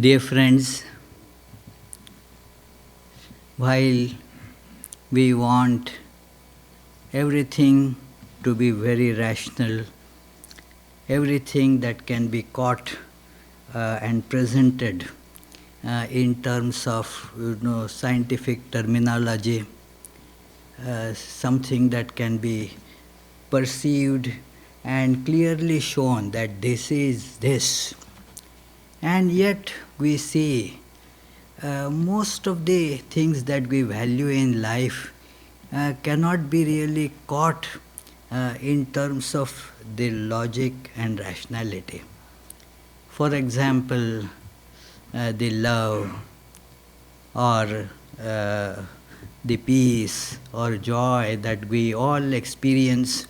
Dear friends, while we want everything to be very rational, everything that can be caught and presented in terms of scientific terminology, something that can be perceived and clearly shown that this is this. And yet we see most of the things that we value in life cannot be really caught in terms of the logic and rationality. For example, the love or the peace or joy that we all experience,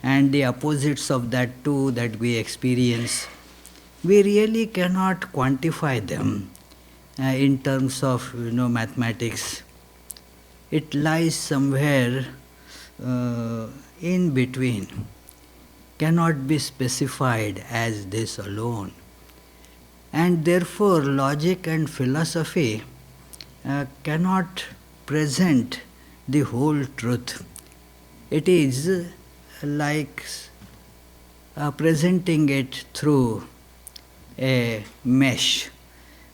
and the opposites of that too that we experience, we really cannot quantify them in terms of mathematics. It lies somewhere in between, cannot be specified as this alone. And therefore logic and philosophy cannot present the whole truth. It is like presenting it through a mesh.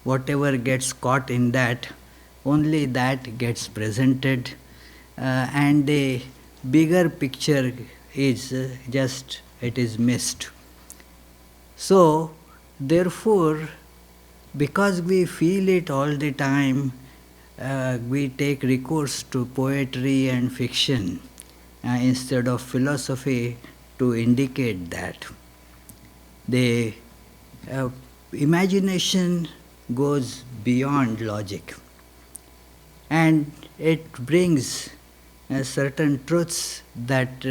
Whatever gets caught in that, only that gets presented, and the bigger picture is it is missed. So, therefore, because we feel it all the time, we take recourse to poetry and fiction instead of philosophy to indicate that. The imagination goes beyond logic, and it brings certain truths that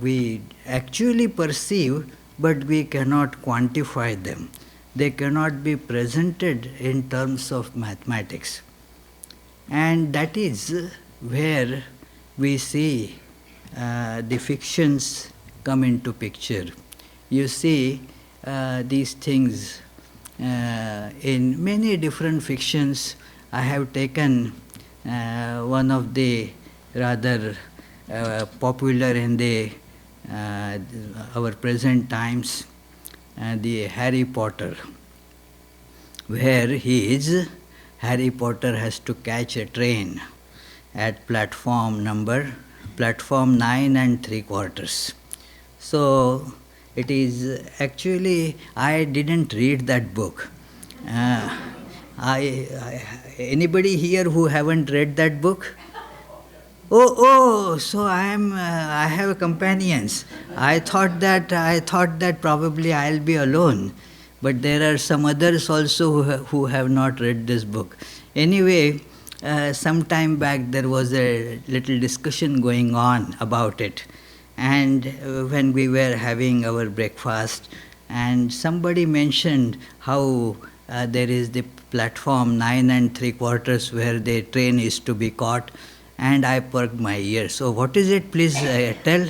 we actually perceive, but we cannot quantify them. They cannot be presented in terms of mathematics. And that is where we see the fictions come into picture. You see these things in many different fictions. I have taken one of the rather popular in the our present times, the Harry Potter, where Harry Potter has to catch a train at platform 9 and 3/4. So it is actually, I didn't read that book. Anybody here who haven't read that book? So I have companions. I thought that probably I'll be alone, but there are some others also who have not read this book. Anyway, some time back there was a little discussion going on about it, and when we were having our breakfast, and somebody mentioned how there is the platform 9 and 3/4 where the train is to be caught, and I perked my ears. So what is it, please tell?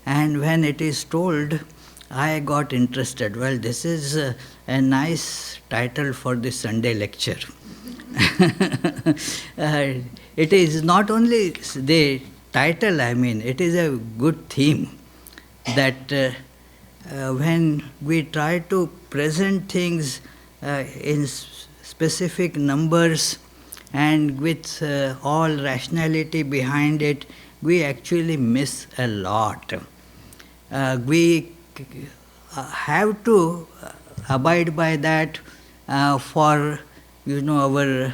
And when it is told, I got interested. Well, this is a nice title for the Sunday lecture. It is not only the title, it is a good theme that when we try to present things in specific numbers and with all rationality behind it, we actually miss a lot. We have to abide by that for our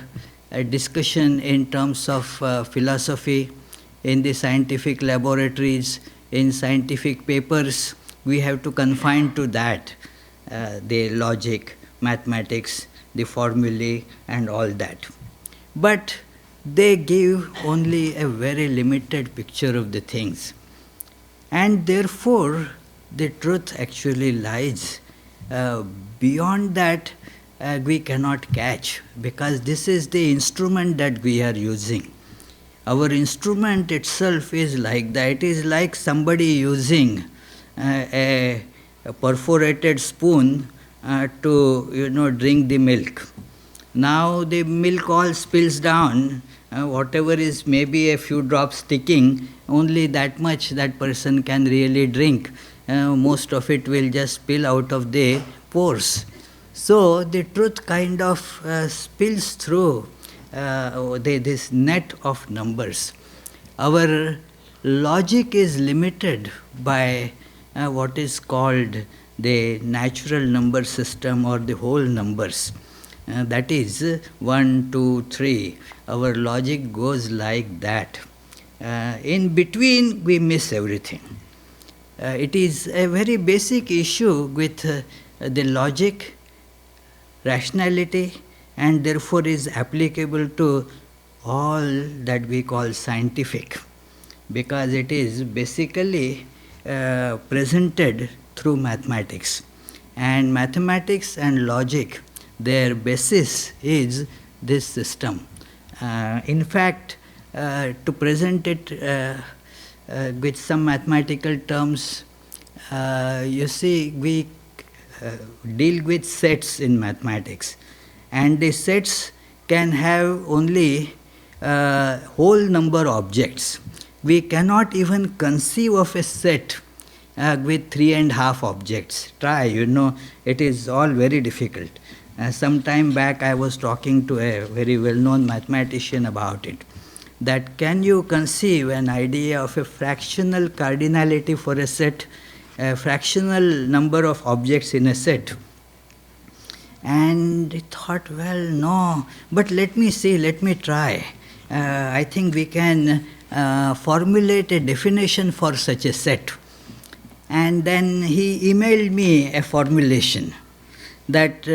discussion in terms of philosophy in the scientific laboratories, in scientific papers. We have to confine to that, the logic, mathematics, the formulae and all that. But they give only a very limited picture of the things. And therefore, the truth actually lies beyond that. We cannot catch, because this is the instrument that we are using. Our instrument itself is like that. It is like somebody using a perforated spoon to drink the milk. Now the milk all spills down. Whatever is maybe a few drops sticking, only that much that person can really drink. Most of it will just spill out of the pores. So the truth kind of spills through this net of numbers. Our logic is limited by what is called the natural number system or the whole numbers. That is 1, 2, 3. Our logic goes like that. In between, we miss everything. It is a very basic issue with the logic, rationality, and therefore is applicable to all that we call scientific, because it is basically presented through mathematics. And mathematics and logic, their basis is this system. In fact, to present it with some mathematical terms, you see, we deal with sets in mathematics, and the sets can have only whole number objects. We cannot even conceive of a set with 3.5 objects. Try, it is all very difficult. Some time back I was talking to a very well-known mathematician about it, that can you conceive an idea of a fractional cardinality for a set, a fractional number of objects in a set? And he thought, well, no, but let me see, let me try. I think we can formulate a definition for such a set. And then he emailed me a formulation that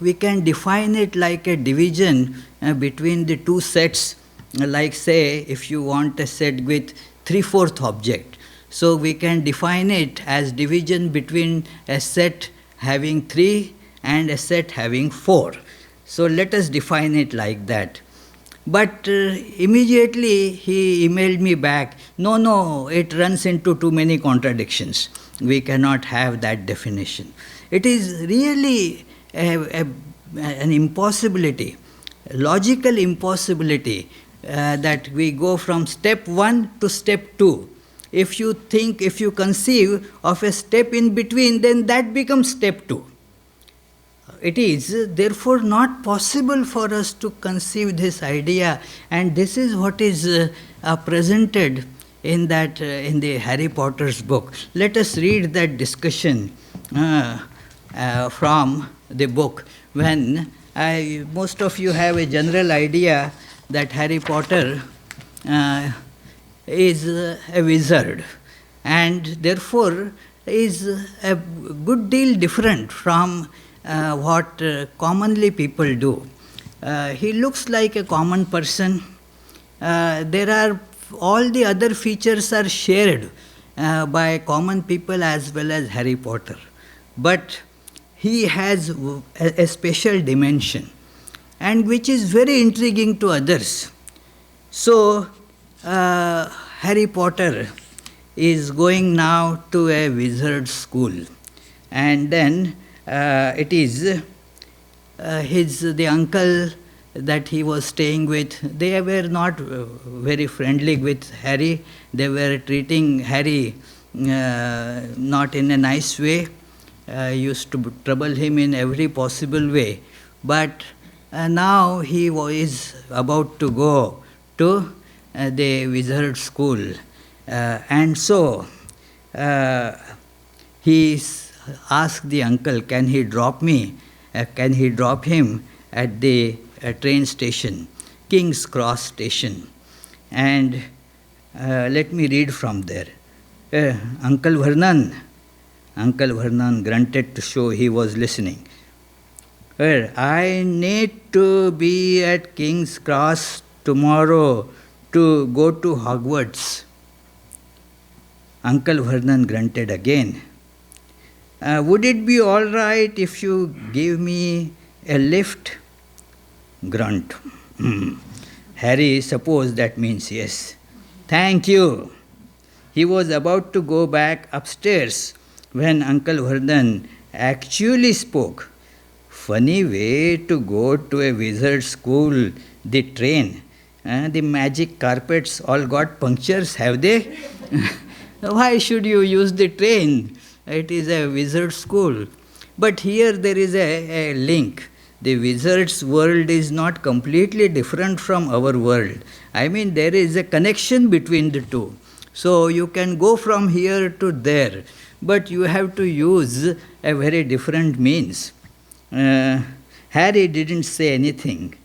we can define it like a division between the two sets, like say if you want a set with 3/4 object. So we can define it as division between a set having 3 and a set having 4. So let us define it like that. But immediately he emailed me back, no, it runs into too many contradictions. We cannot have that definition. It is really an impossibility, logical impossibility, that we go from step 1 to step 2. If you conceive of a step in between, then that becomes step 2. It is therefore not possible for us to conceive this idea, and this is what is presented in the Harry Potter's book. Let us read that discussion from the book. When most of you have a general idea that Harry Potter is a wizard, and therefore is a good deal different from what commonly people do. He looks like a common person. There are all the other features are shared by common people as well as Harry Potter. But he has a special dimension, and which is very intriguing to others. So Harry Potter is going now to a wizard school, and then it is the uncle that he was staying with. They were not very friendly with Harry. They were treating Harry not in a nice way, used to trouble him in every possible way. But now he is about to go to the wizard school, and so he asked the uncle, can he drop him at the train station, King's Cross station. And let me read from there. Uncle Vernon grunted to show he was listening. I need to be at King's Cross tomorrow to go to Hogwarts. Uncle Vernon grunted again. Would it be all right if you give me a lift? Grunt. Harry supposed that means yes. Thank you. He was about to go back upstairs when Uncle Vernon actually spoke. Funny way to go to a wizard school, the train. The magic carpets all got punctures, have they? Why should you use the train? It is a wizard school. But here there is a link. The wizard's world is not completely different from our world. I mean, there is a connection between the two. So you can go from here to there, but you have to use a very different means. Harry didn't say anything.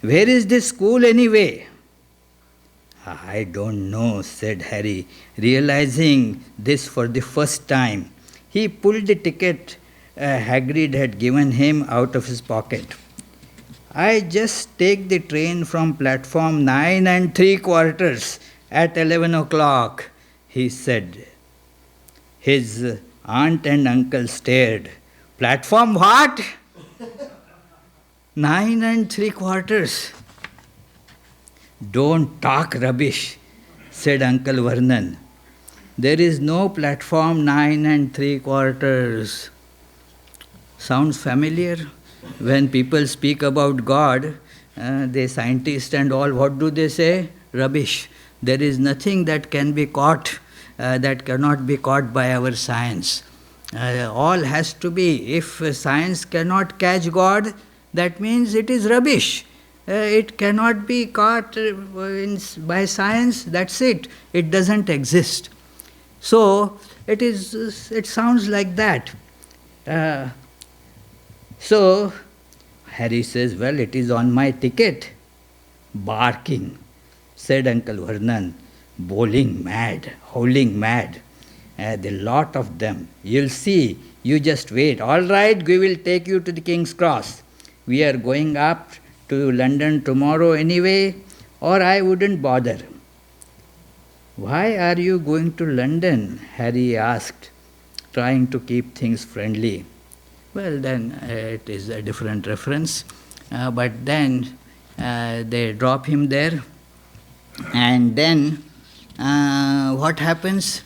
Where is this school anyway? I don't know, said Harry, realizing this for the first time. He pulled the ticket Hagrid had given him out of his pocket. I just take the train from platform 9 and 3/4 at 11 o'clock, he said. His aunt and uncle stared. Platform what? 9 and 3/4. Don't talk rubbish, said Uncle Vernon. There is no platform 9 and 3/4. Sounds familiar? When people speak about God, the scientists and all, what do they say? Rubbish. There is nothing that can be caught, that cannot be caught by our science. All has to be, if science cannot catch God, that means it is rubbish. It cannot be caught by science, that's it. It doesn't exist. So, it sounds like that. So, Harry says, well, it is on my ticket. Barking, said Uncle Vernon, bowling mad, howling mad. The lot of them. You'll see, you just wait. All right, we will take you to the King's Cross. We are going up to London tomorrow anyway, or I wouldn't bother. Why are you going to London? Harry asked, trying to keep things friendly. Well, then it is a different reference. But then they drop him there. And then what happens?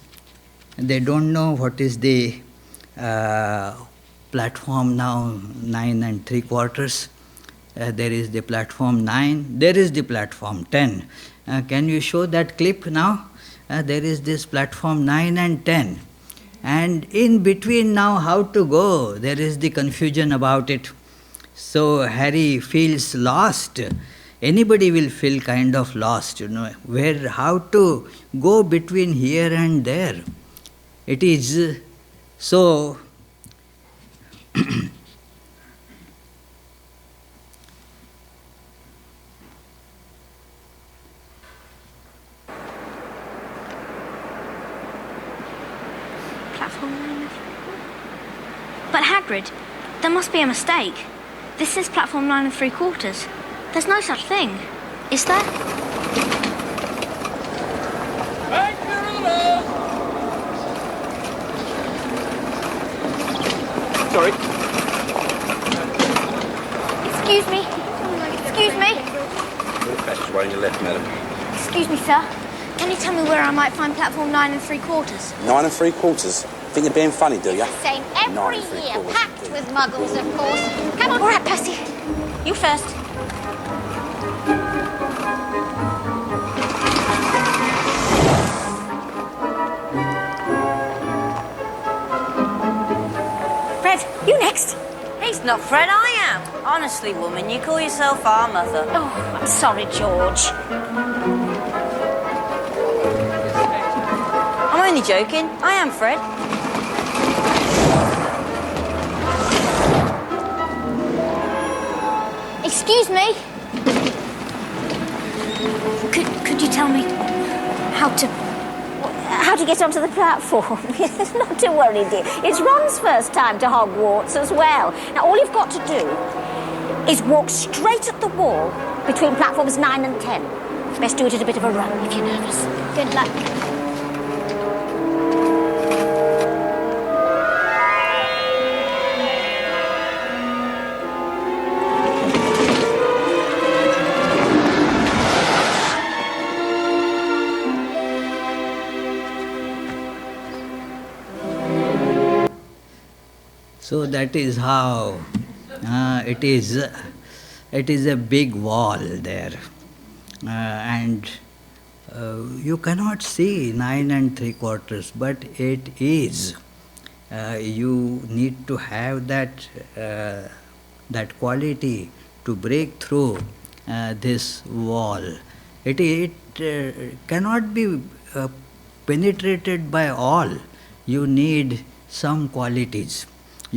They don't know what is the platform now, 9 and 3/4. There is the platform 9. There is the platform 10. Can you show that clip now? There is this platform 9 and 10. And in between now, how to go? There is the confusion about it. So Harry feels lost. Anybody will feel kind of lost, how to go between here and there. It is so. But Hagrid, there must be a mistake. This is platform 9 and 3/4. There's no such thing, is there? Sorry. Excuse me. Excuse me. That's right on your left, madam. Excuse me, sir. Can you tell me where I might find platform 9 and 3/4? 9 and 3/4. Think you're being funny, do you? Same every 9 and year, 3/4. packed with muggles, of course. Come on. All right, Percy. You first. Fred, you next. He's not Fred, I am. Honestly, woman, you call yourself our mother. Oh, I'm sorry, George. I'm only joking. I am Fred. Excuse me. Could you tell me how to get onto the platform? Not to worry, dear. It's Ron's first time to Hogwarts as well. Now, all you've got to do is walk straight at the wall between platforms 9 and 10. Best do it at a bit of a run if you're nervous. Good luck. So that is how it is. It is a big wall there, and you cannot see 9 3/4, but it is. You need to have that quality to break through this wall. It cannot be penetrated by all. You need some qualities.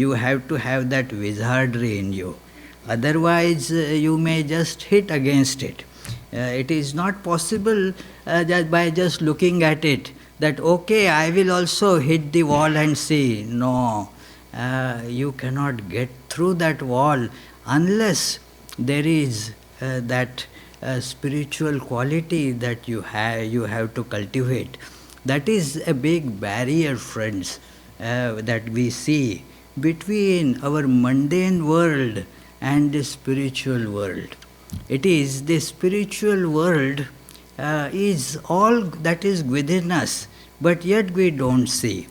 You have to have that wizardry in you. Otherwise, you may just hit against it. It is not possible that by just looking at it that, okay, I will also hit the wall and see. No, you cannot get through that wall unless there is that spiritual quality that you have to cultivate. That is a big barrier, friends, that we see between our mundane world and the spiritual world. It is the spiritual world is all that is within us, but yet we don't see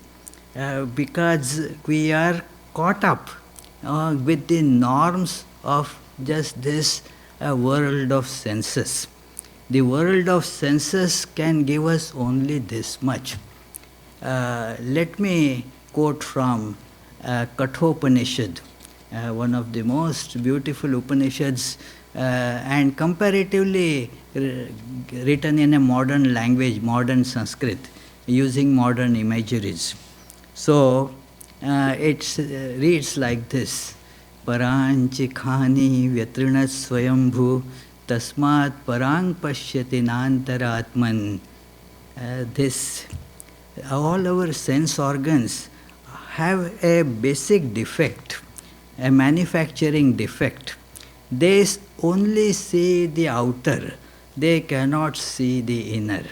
because we are caught up with the norms of just this world of senses. The world of senses can give us only this much. Let me quote from Kathopanishad, one of the most beautiful Upanishads and comparatively written in a modern language, modern Sanskrit, using modern imageries. So it reads like this: Paranchi khani vyatrinat swayambhu tasmat parang pashyati nantaratman. This, all our sense organs have a basic defect, a manufacturing defect. They only see the outer, they cannot see the inner.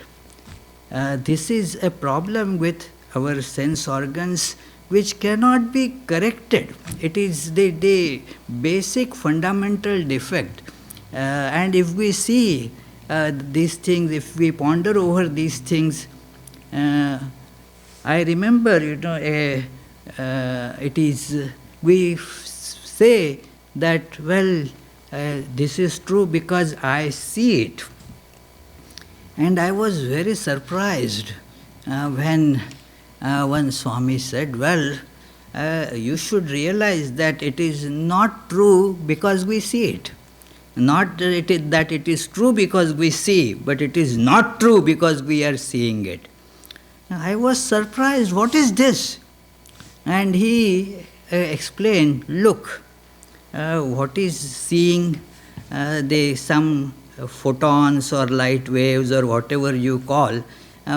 This is a problem with our sense organs which cannot be corrected. It is the basic fundamental defect. And if we see these things, if we ponder over these things, I remember, it is, we say that, well, this is true because I see it. And I was very surprised when one Swami said, well, you should realize that it is not true because we see it. Not that it is true because we see, but it is not true because we are seeing it. I was surprised, what is this? And he explained, look, what is seeing, some photons or light waves or whatever you call,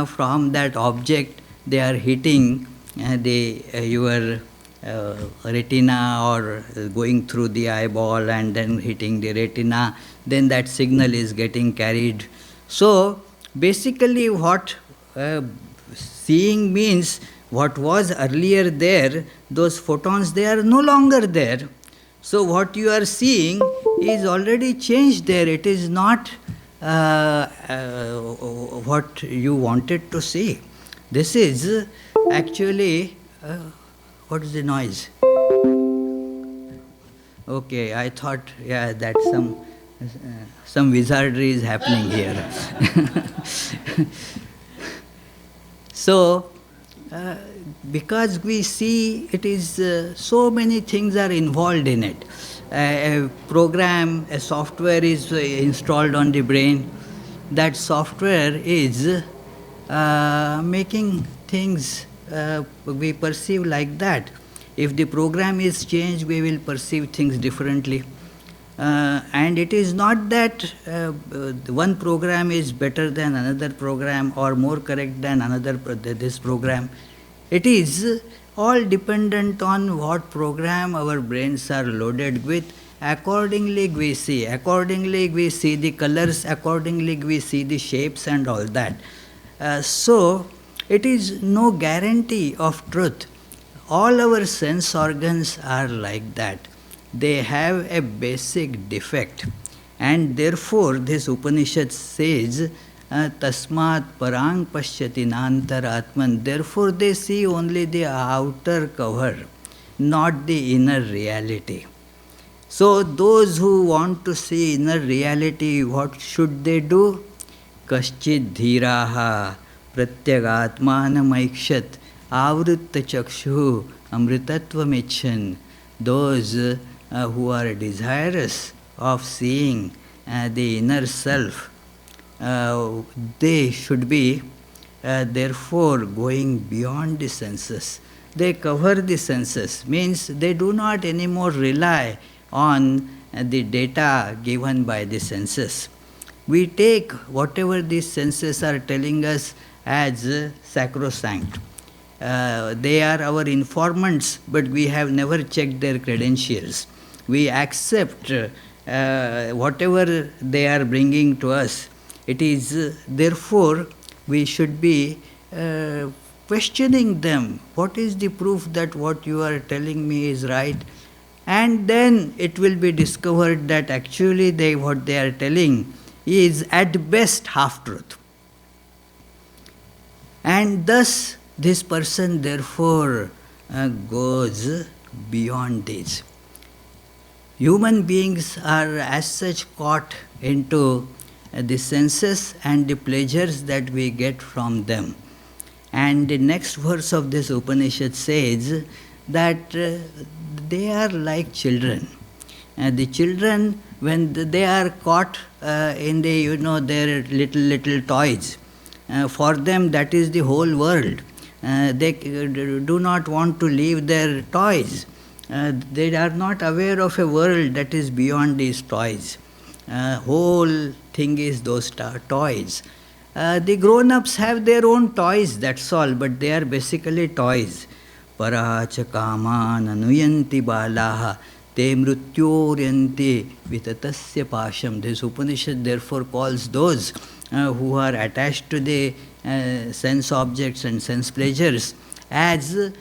from that object, they are hitting your retina or going through the eyeball and then hitting the retina, then that signal is getting carried. So basically what seeing means, what was earlier there, those photons, they are no longer there. So what you are seeing is already changed there. It is not what you wanted to see. This is actually, what is the noise? Okay, I thought, yeah, that some wizardry is happening here. So, because we see it is, so many things are involved in it. A program, a software is installed on the brain. That software is making things we perceive like that. If the program is changed, we will perceive things differently. And it is not that one program is better than another program or more correct than this program. It is all dependent on what program our brains are loaded with. Accordingly we see. Accordingly we see the colors. Accordingly we see the shapes and all that. So it is no guarantee of truth. All our sense organs are like that. They have a basic defect. And therefore this Upanishad says, Tasmat parang pashyati nantaratman. Therefore they see only the outer cover. not the inner reality. So those who want to see inner reality, what should they do? Kaschid dhiraha pratyagatmanamakshat avritta chakshu amritatvamichan. Those who are desirous of seeing the inner self, they should be therefore going beyond the senses. They cover the senses, means they do not anymore rely on the data given by the senses. We take whatever these senses are telling us as sacrosanct. They are our informants, but we have never checked their credentials. We accept whatever they are bringing to us. It is therefore we should be questioning them. What is the proof that what you are telling me is right? And then it will be discovered that actually what they are telling is at best half-truth. And thus this person therefore goes beyond this. Human beings are as such caught into the senses and the pleasures that we get from them. And the next verse of this Upanishad says that they are like children. The children, when they are caught in the, their little toys, for them that is the whole world. They do not want to leave their toys. They are not aware of a world that is beyond these toys. Whole thing is those toys. The grown-ups have their own toys, that's all, but they are basically toys. Paracha kaman anuyanti balaha te mrutyoryanti vitatasya pasham. This Upanishad therefore calls those who are attached to the sense objects and sense pleasures as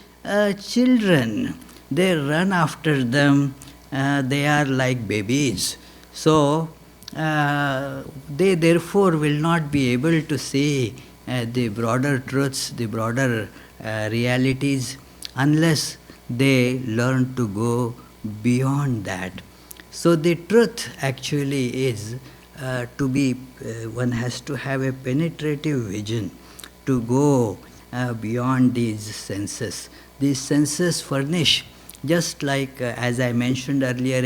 children. They run after them, they are like babies. So, they therefore will not be able to see the broader truths, the broader realities, unless they learn to go beyond that. So the truth actually is one has to have a penetrative vision to go beyond these senses. These senses furnish, just like as I mentioned earlier,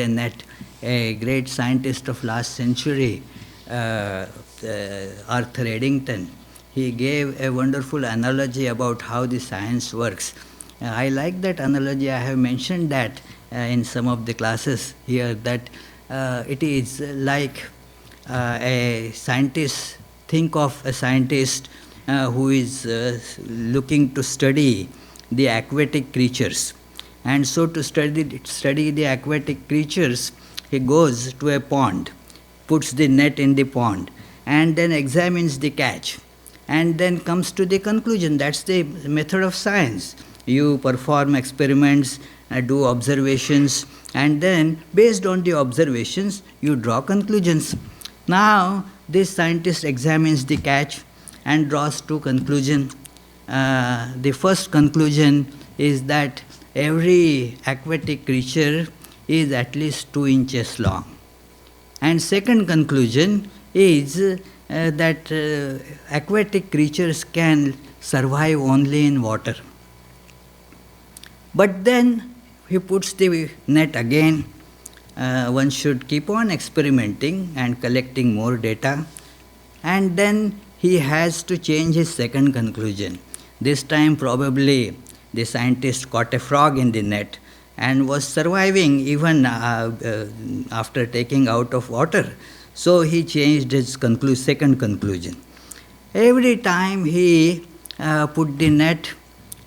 a great scientist of last century, Arthur Eddington, he gave a wonderful analogy about how the science works. I like that analogy. I have mentioned that in some of the classes here, that it is like a scientist. Think of a scientist who is looking to study the aquatic creatures. And so to study the aquatic creatures, he goes to a pond, puts the net in the pond, and then examines the catch, and then comes to the conclusion. That's the method of science. You perform experiments, do observations, and then based on the observations, you draw conclusions. Now, this scientist examines the catch and draws two conclusions. The first conclusion is that every aquatic creature is at least 2 inches long. And second conclusion is that aquatic creatures can survive only in water. But then he puts the net again. One should keep on experimenting and collecting more data. And then he has to change his second conclusion. This time probably the scientist caught a frog in the net and was surviving even after taking out of water. So he changed his second conclusion. Every time he put the net,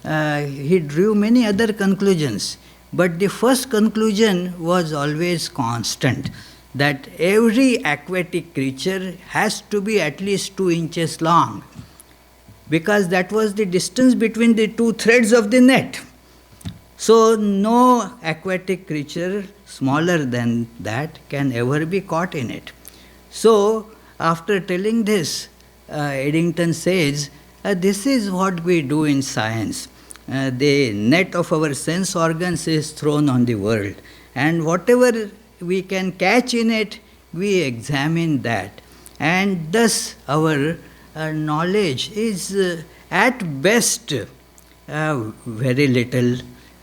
he drew many other conclusions. But the first conclusion was always constant, that every aquatic creature has to be at least 2 inches long, because that was the distance between the two threads of the net. So no aquatic creature smaller than that can ever be caught in it. So after telling this, Eddington says, this is what we do in science. the net of our sense organs is thrown on the world. And whatever we can catch in it, we examine that. And thus our knowledge is at best very little.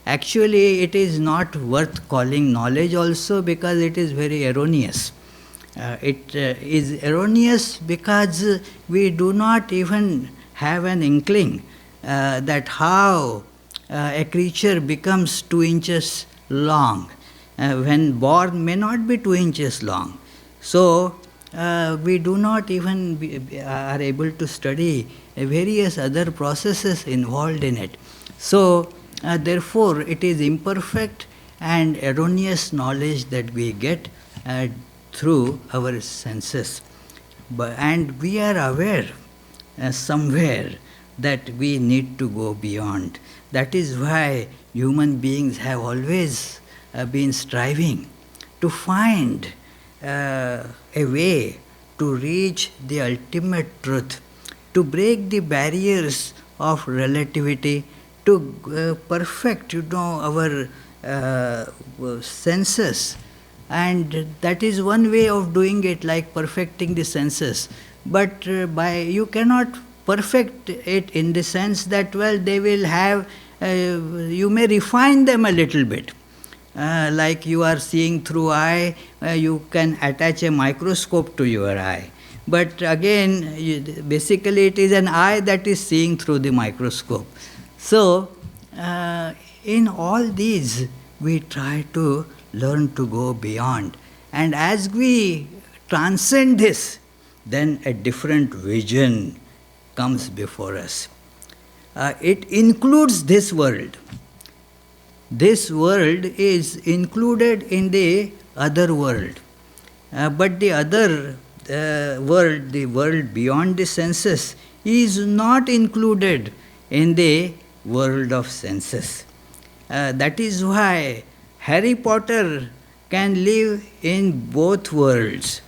Actually, it is not worth calling knowledge also because it is very erroneous. It is erroneous because we do not even have an inkling that how a creature becomes 2 inches long when born may not be 2 inches long. So we do not even are able to study various other processes involved in it. So therefore it is imperfect and erroneous knowledge that we get through our senses. And we are aware somewhere that we need to go beyond. That is why human beings have always been striving to find a way to reach the ultimate truth, to break the barriers of relativity, to perfect, our senses. And that is one way of doing it, like perfecting the senses. But you cannot perfect it in the sense that, well, they will have, you may refine them a little bit. Like you are seeing through eye, you can attach a microscope to your eye. But again, basically it is an eye that is seeing through the microscope. So, in all these, we try to learn to go beyond. And as we transcend this, then a different vision comes before us. It includes this world. This world is included in the other world. But the other world, the world beyond the senses, is not included in the world of senses. That is why Harry Potter can live in both worlds.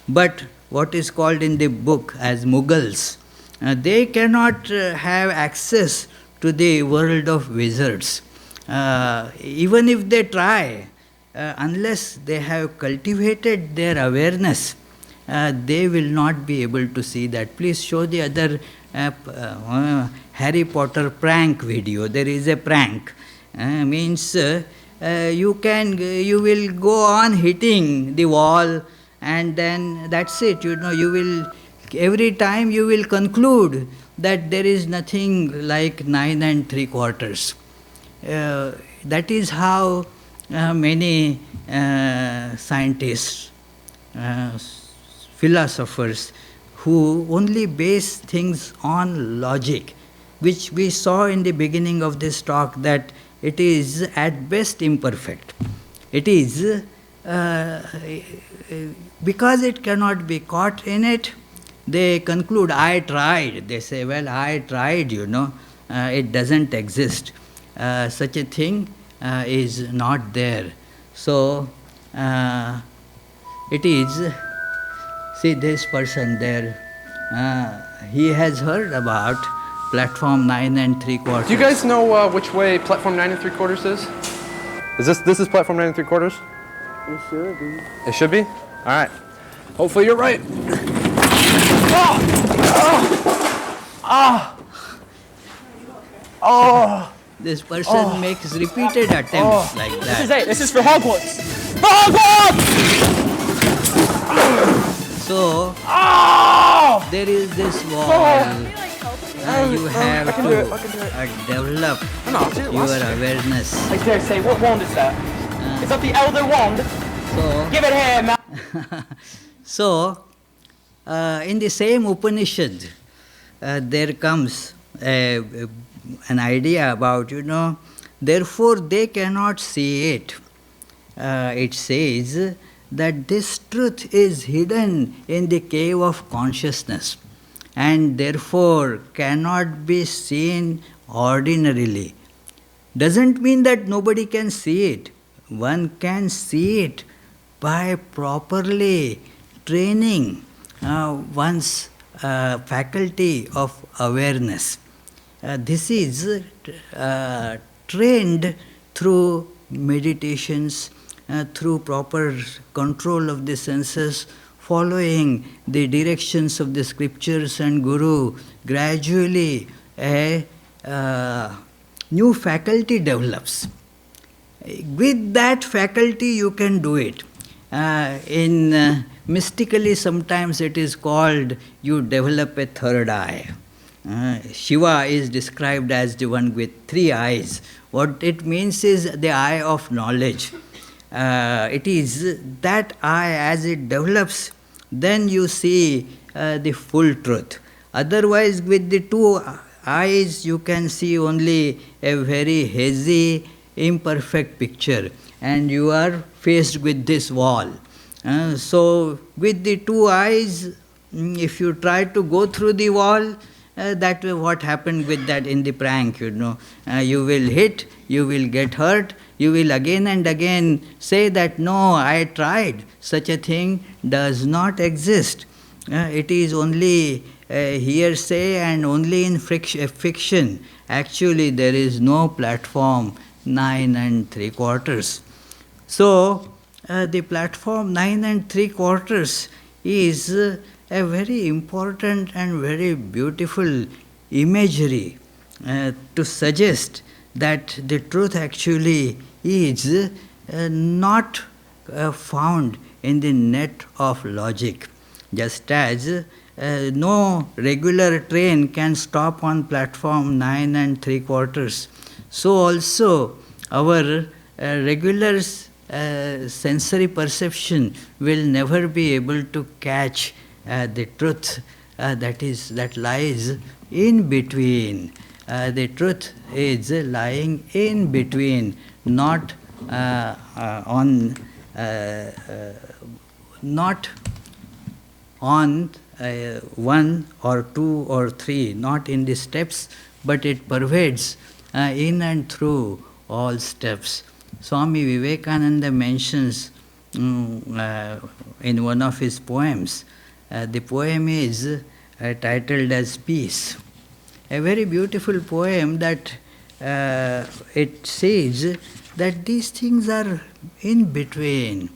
But what is called in the book as Mughals, they cannot have access to the world of wizards. Even if they try, unless they have cultivated their awareness, they will not be able to see that. Please show the other Harry Potter prank video. There is a prank. Means you will go on hitting the wall, and then that's it. You will, every time you will conclude that there is nothing like 9 3/4. That is how many scientists, philosophers, who only base things on logic, which we saw in the beginning of this talk, that it is at best imperfect. It is because it cannot be caught in it, they conclude, I tried. They say, well, I tried, it doesn't exist. Such a thing is not there. So, it is, see this person there, he has heard about platform 9 3/4. Do you guys know which way platform 9 3/4 is? This is platform 9 3/4? It should be. It should be? All right. Hopefully you're right. This person makes repeated attempts like that. This is it. This is for Hogwarts. For Hogwarts! So, there is this wall. You have I can to do it. develop I'll do it your last year. awareness. I dare say, what wand is that? Is that the Elder Wand? So, Give it here, man. so in the same Upanishad, there comes an idea about, therefore they cannot see it. It says that this truth is hidden in the cave of consciousness and therefore cannot be seen ordinarily. Doesn't mean that nobody can see it. One can see it by properly training one's faculty of awareness. this is trained through meditations, through proper control of the senses, following the directions of the scriptures and Guru. Gradually a new faculty develops. With that faculty you can do it. Mystically sometimes it is called you develop a third eye. Shiva is described as the one with 3 eyes. What it means is the eye of knowledge. It is that eye, as it develops, then you see the full truth. Otherwise, with the 2 eyes, you can see only a very hazy, imperfect picture, and you are faced with this wall. So, with the 2 eyes, if you try to go through the wall, that way what happened with that in the prank, you will hit, you will get hurt, you will again and again say that no, I tried, such a thing does not exist. It is only hearsay and only in fiction. Actually there is no platform 9 3/4. So the platform 9 3/4 is a very important and very beautiful imagery to suggest that the truth actually is not found in the net of logic. Just as no regular train can stop on platform 9 3/4, so also our regular sensory perception will never be able to catch the truth that lies in between. The truth is lying in between, not on one or two or three, not in the steps, but it pervades in and through all steps. Swami Vivekananda mentions in one of his poems, the poem is titled as Peace. A very beautiful poem that it says that these things are in between.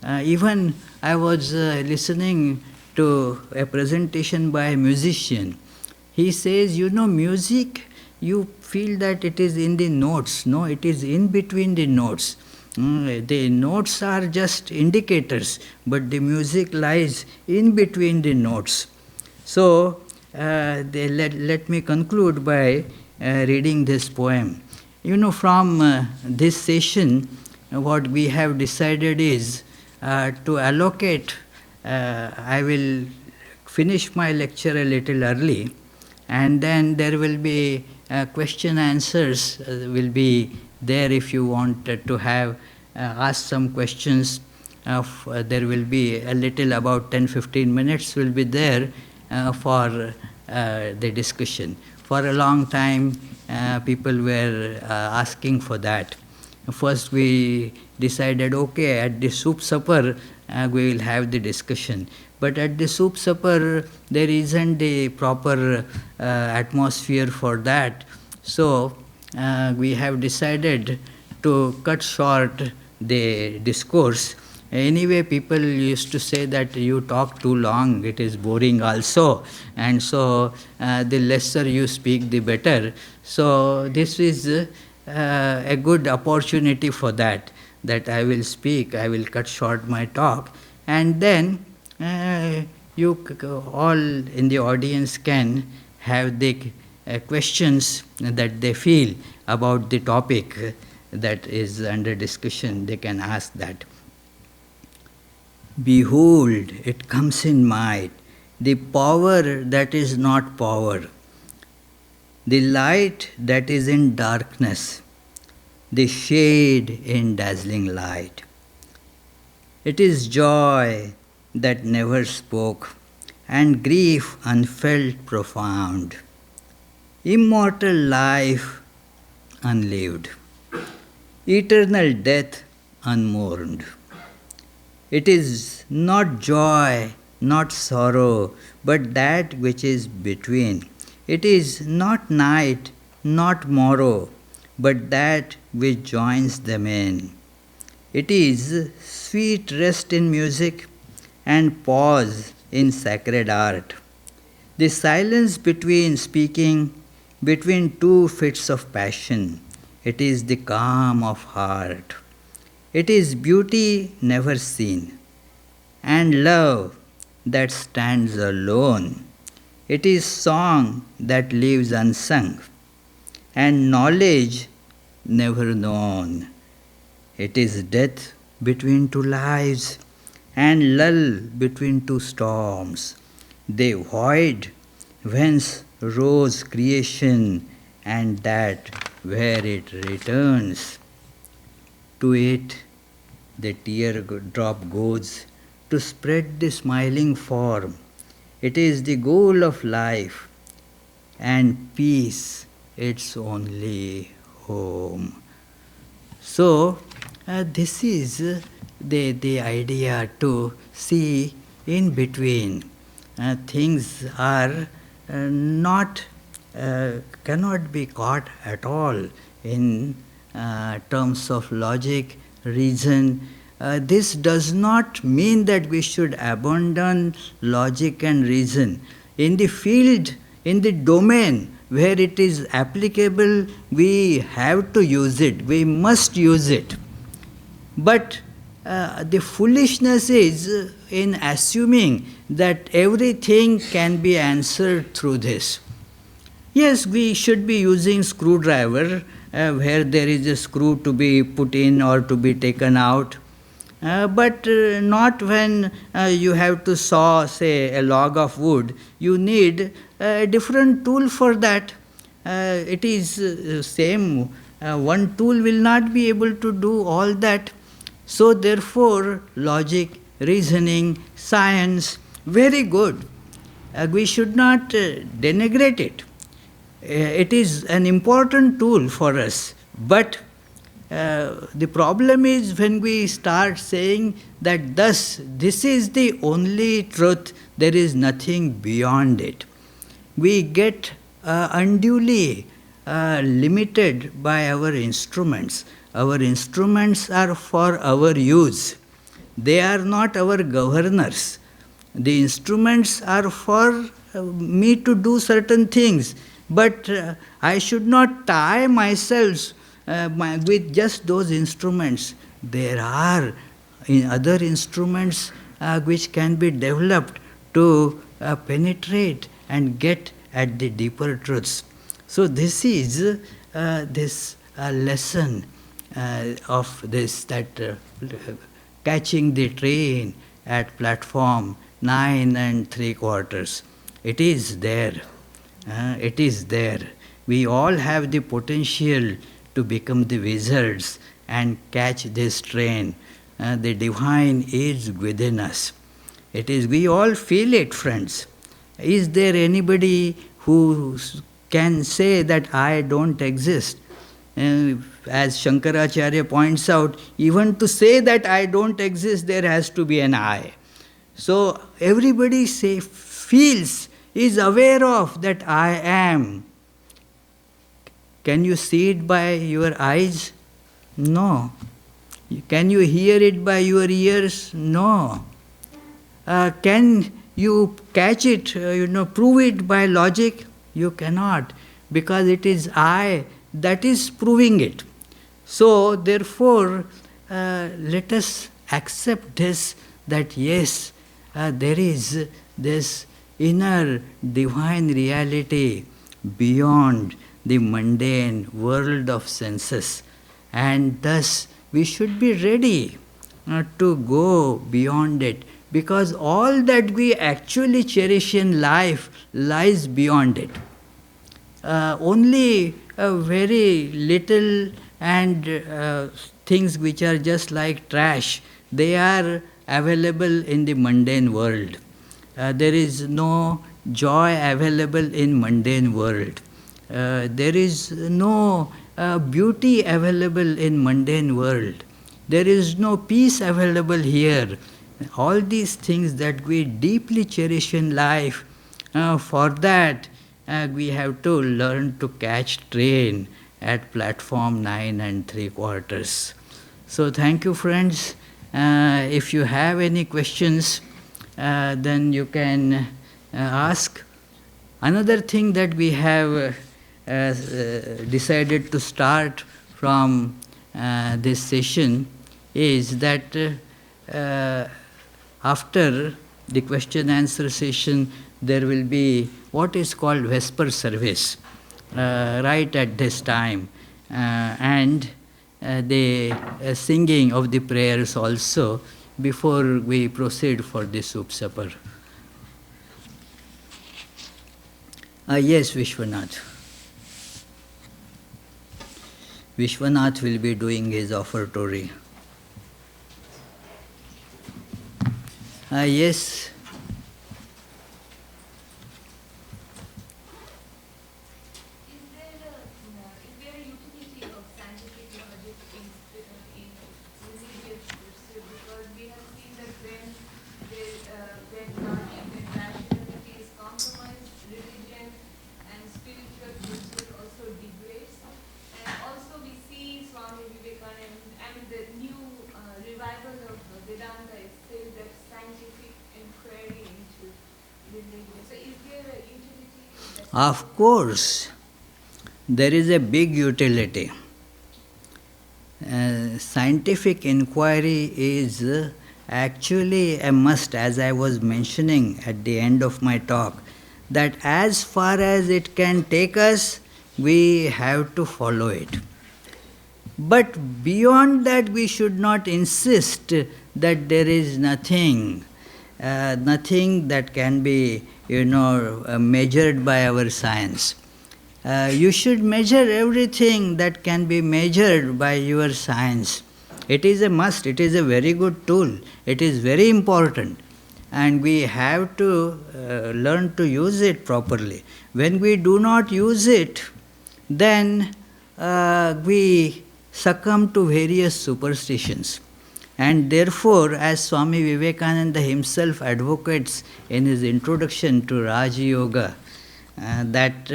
Even I was listening to a presentation by a musician. He says, music, you feel that it is in the notes. No, it is in between the notes. The notes are just indicators, but the music lies in between the notes. So, let me conclude by reading this poem. From this session, what we have decided is to allocate, I will finish my lecture a little early, and then there will be question answers will be there if you want to have ask some questions. There will be a little about 10-15 minutes will be there for the discussion. For a long time, people were asking for that. First we decided, okay, at the soup supper, we will have the discussion. But at the soup supper, there isn't the proper atmosphere for that. So we have decided to cut short the discourse. Anyway, people used to say that you talk too long, it is boring also. And so the lesser you speak, the better. So this is a good opportunity for that I will speak, I will cut short my talk. And then you all in the audience can have the questions that they feel about the topic that is under discussion. They can ask that. Behold, it comes in might, the power that is not power, the light that is in darkness, the shade in dazzling light. It is joy that never spoke, and grief unfelt profound, immortal life unlived, eternal death unmourned. It is not joy, not sorrow, but that which is between. It is not night, not morrow, but that which joins them in. It is sweet rest in music and pause in sacred art. The silence between speaking, between two fits of passion, it is the calm of heart. It is beauty never seen, and love that stands alone. It is song that lives unsung, and knowledge never known. It is death between two lives, and lull between two storms. The void whence rose creation, and that where it returns. To it the teardrop goes to spread the smiling form. It is the goal of life, and peace its only home. So, this is the idea to see in between. Things are not, cannot be caught at all in terms of logic, reason. This does not mean that we should abandon logic and reason. In the field, in the domain where it is applicable, we have to use it, we must use it. But the foolishness is in assuming that everything can be answered through this. Yes, we should be using screwdriver where there is a screw to be put in or to be taken out. But not when you have to saw, say, a log of wood. You need a different tool for that. It is same. One tool will not be able to do all that. So therefore, logic, reasoning, science, very good. We should not denigrate it. It is an important tool for us. But the problem is when we start saying that thus this is the only truth, there is nothing beyond it. We get unduly limited by our instruments. Our instruments are for our use. They are not our governors. The instruments are for me to do certain things, but I should not tie myself with just those instruments. There are other instruments which can be developed to penetrate and get at the deeper truths. So this is this lesson of this, that catching the train at platform 9 3/4. It is there. It is there. We all have the potential to become the wizards and catch this train. The divine is within us. It is, we all feel it, friends. Is there anybody who can say that I don't exist? As Shankaracharya points out, even to say that I don't exist, there has to be an I. So everybody feels, is aware of that I am. Can you see it by your eyes? No. Can you hear it by your ears? No. Can you catch it, prove it by logic? You cannot, because it is I that is proving it. So therefore, let us accept this, that yes, there is this inner divine reality beyond the mundane world of senses, and thus we should be ready to go beyond it, because all that we actually cherish in life lies beyond it. Only very little and things which are just like trash, they are available in the mundane world. There is no joy available in mundane world. There is no beauty available in mundane world. There is no peace available here. All these things that we deeply cherish in life, for that we have to learn to catch train at platform 9 and 3/4. So thank you, friends. If you have any questions, then you can ask. Another thing that we have decided to start from this session is that after the question-answer session, there will be what is called Vesper service right at this time, and the singing of the prayers also before we proceed for the soup supper. Yes, Vishwanath. Vishwanath will be doing his offertory. Yes. Of course, there is a big utility. Scientific inquiry is actually a must, as I was mentioning at the end of my talk, that as far as it can take us, we have to follow it. But beyond that, we should not insist that there is nothing that can be measured by our science. You should measure everything that can be measured by your science. It is a must, it is a very good tool, it is very important, and we have to learn to use it properly. When we do not use it, then we succumb to various superstitions. And therefore, as Swami Vivekananda himself advocates in his introduction to Raja Yoga, that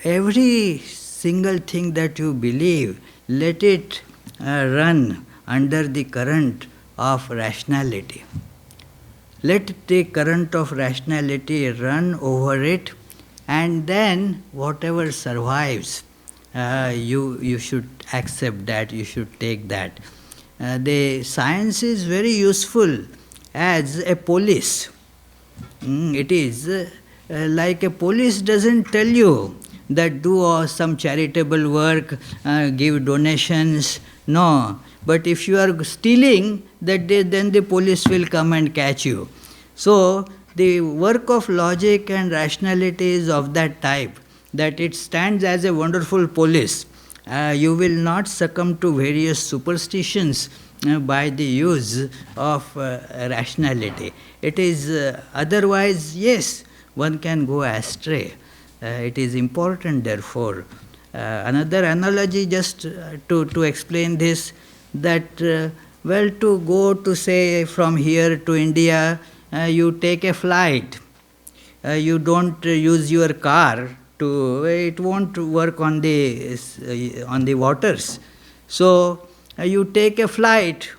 every single thing that you believe, let it run under the current of rationality. Let the current of rationality run over it, and then whatever survives, you should accept that, you should take that. The science is very useful as a police. It is like a police doesn't tell you that do some charitable work, give donations. No, but if you are stealing, then the police will come and catch you. So the work of logic and rationality is of that type, that it stands as a wonderful police. You will not succumb to various superstitions by the use of rationality. It is otherwise, yes, one can go astray. It is important, therefore. Another analogy just to explain this, that to go to, say, from here to India, you take a flight. You don't use your car. It won't work on the waters. So you take a flight,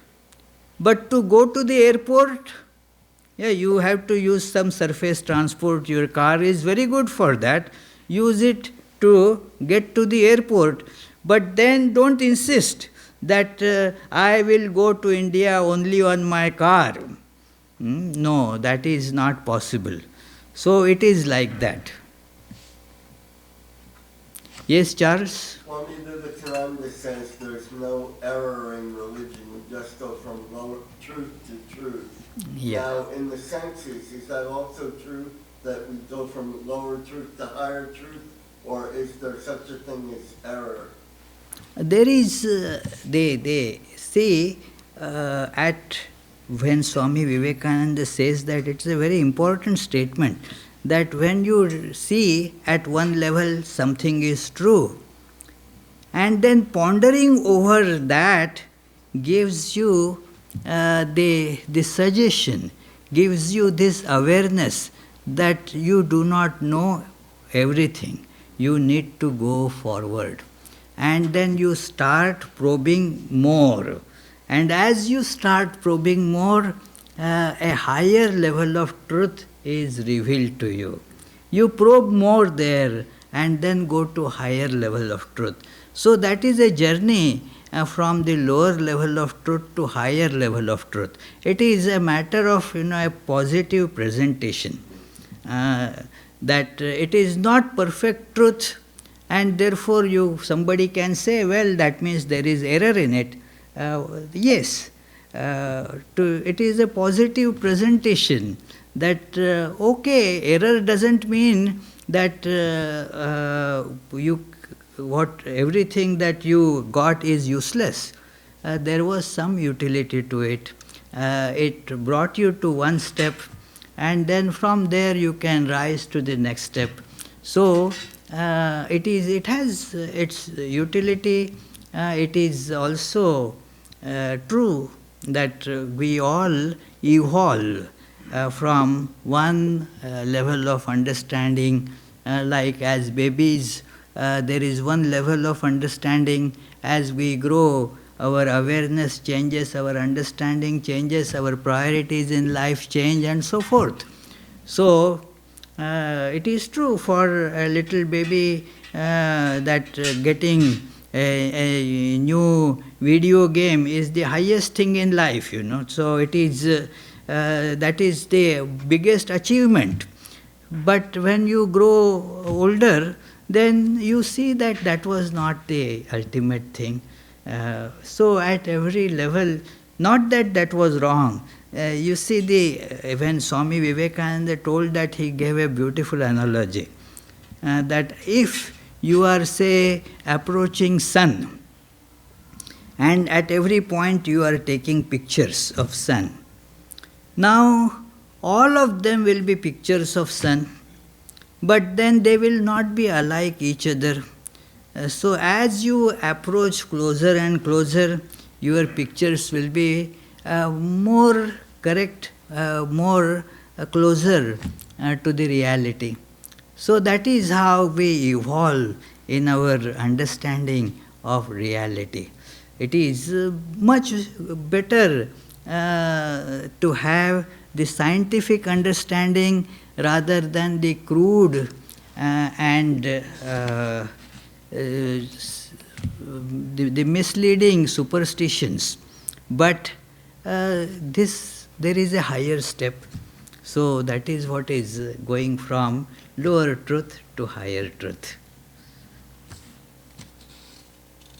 but to go to the airport, you have to use some surface transport. Your car is very good for that. Use it to get to the airport, but then don't insist that I will go to India only on my car. No, that is not possible. So it is like that. Yes, Charles? Swami Vivekananda says there's no error in religion. We just go from lower truth to truth. Yeah. Now, in the senses, is that also true, that we go from lower truth to higher truth? Or is there such a thing as error? There is, they say when Swami Vivekananda says that, it's a very important statement, that when you see at one level something is true, and then pondering over that gives you the suggestion, gives you this awareness that you do not know everything. You need to go forward. And then you start probing more. And as you start probing more, a higher level of truth is revealed to you. You probe more there and then go to higher level of truth. So that is a journey from the lower level of truth to higher level of truth. It is a matter of a positive presentation. That it is not perfect truth, and therefore somebody can say, well, that means there is error in it. Yes, it is a positive presentation that okay, error doesn't mean that everything that you got is useless. There was some utility to it. It brought you to one step, and then from there you can rise to the next step. So it has its utility. It is also true that we all evolve from one level of understanding, like as babies, there is one level of understanding. As we grow, our awareness changes, our understanding changes, our priorities in life change, and so forth. So, it is true for a little baby that getting a new video game is the highest thing in life, So it is that is the biggest achievement. But when you grow older, then you see that that was not the ultimate thing. So at every level, not that that was wrong. You see, when Swami Vivekananda told that, he gave a beautiful analogy. That if you are, say, approaching sun, and at every point you are taking pictures of sun. Now, all of them will be pictures of sun, but then they will not be alike each other. So as you approach closer and closer, your pictures will be more correct, more closer to the reality. So that is how we evolve in our understanding of reality. It is much better to have the scientific understanding rather than the crude and the misleading superstitions. But there is a higher step. So that is what is going from lower truth to higher truth.